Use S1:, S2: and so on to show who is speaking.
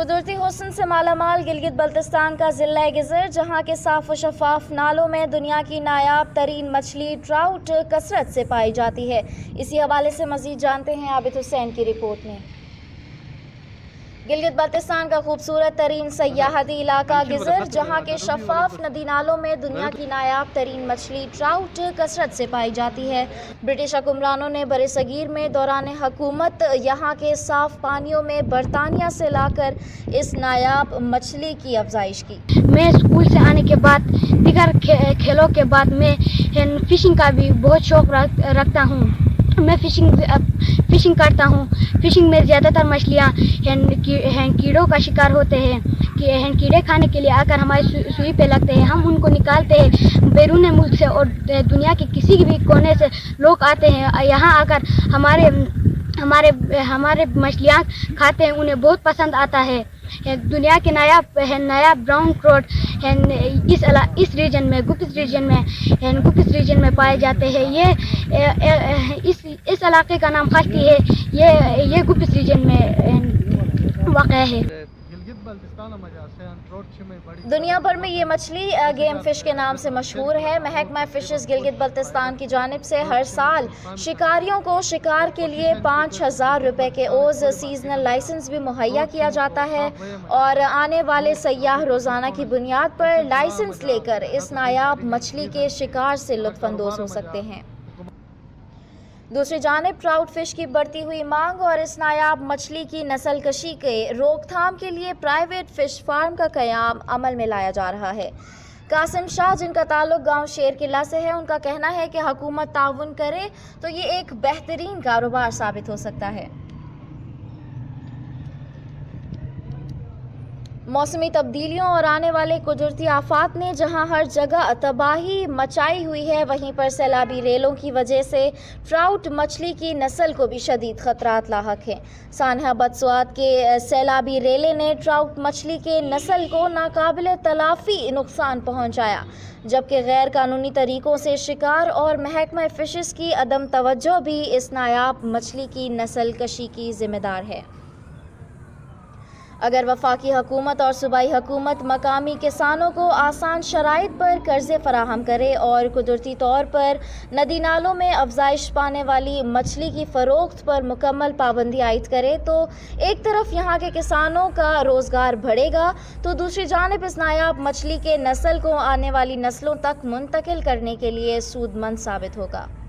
S1: कुदरती हुस्न से मालामाल गिलगित बल्तिस्तान का ज़िला गिज़र, जहाँ के साफ़ व शफ़ाफ नालों में दुनिया की नायाब तरीन मछली ट्राउट कसरत से पाई जाती है। इसी हवाले से मज़ीद जानते हैं आबिद हुसैन की रिपोर्ट में। गिलगित बल्तिस्तान का खूबसूरत तरीन सयाहती इलाका गिज़र, जहाँ के शफाफ नदी नालों में दुनिया की नायाब तरीन मछली ट्राउट कसरत से पाई जाती है। ब्रिटिश हुक्मरानों ने बरसगीर में दौरान हुकूमत यहाँ के साफ़ पानियों में बरतानिया से लाकर इस नायाब मछली की अफजाइश की।
S2: मैं स्कूल से आने के बाद दीगर खेलों के बाद मैं फ़िशिंग का भी बहुत शौक़ रखता हूँ। मैं फ़िशिंग करता हूँ। फ़िशिंग में ज़्यादातर मछलियाँ कीड़ों का शिकार होते हैं। कीड़े खाने के लिए आकर हमारी सुई पे लगते हैं। हम उनको निकालते हैं। बैरून मुल्क से और दुनिया के किसी भी कोने से लोग आते हैं, यहाँ आकर हमारे मछलियाँ खाते हैं। उन्हें बहुत पसंद आता है। दुनिया के नायाब ब्राउन ट्राउट इस रीजन में गुप्त रीजन में पाए जाते हैं। ये इस इलाके का नाम खास्ती है। ये गुप्त रीजन में वाक़या है।
S1: दुनिया भर में ये मछली गेम फिश के नाम से मशहूर है। महकमा फिशेस गिलगित बल्तिस्तान की जानिब से हर साल शिकारियों को शिकार के लिए 5,000 रुपए के ओज सीजनल लाइसेंस भी मुहैया किया जाता है और आने वाले सयाह रोज़ाना की बुनियाद पर लाइसेंस लेकर इस नायाब मछली के शिकार से लुत्फ़अंदोज़ हो सकते हैं। दूसरी जानिब ट्राउट फिश की बढ़ती हुई मांग और इस नायाब मछली की नस्ल कशी के रोकथाम के लिए प्राइवेट फिश फार्म का क़याम अमल में लाया जा रहा है। कासिम शाह, जिनका ताल्लुक गांव शेर किला से है, उनका कहना है कि हुकूमत ताउन करे तो ये एक बेहतरीन कारोबार साबित हो सकता है। मौसमी तब्दीलियों और आने वाले कुदरती आफात ने जहां हर जगह तबाही मचाई हुई है, वहीं पर सैलाबी रेलों की वजह से ट्राउट मछली की नस्ल को भी शदीद ख़तरात लाहक हैं। सानहा बदसुआत के सैलाबी रेले ने ट्राउट मछली के नस्ल को नाकाबिल तलाफ़ी नुकसान पहुँचाया, जबकि गैर कानूनी तरीक़ों से शिकार और महकमा फ़िशेस की अदम तवज्जो भी इस नायाब मछली की नस्ल कशी की ज़िम्मेदार है। अगर वफाकी हुकूमत और सूबाई हुकूमत मकामी किसानों को आसान शराइत पर कर्ज़े फराहम करे और कुदरती तौर पर नदी नालों में अफजाइश पाने वाली मछली की फ़रोख्त पर मुकम्मल पाबंदी आयद करे तो एक तरफ यहाँ के किसानों का रोज़गार बढ़ेगा, तो दूसरी जानिब इस नायाब मछली के नस्ल को आने वाली नस्लों तक मुंतकिल करने के लिए सूदमंद साबित होगा।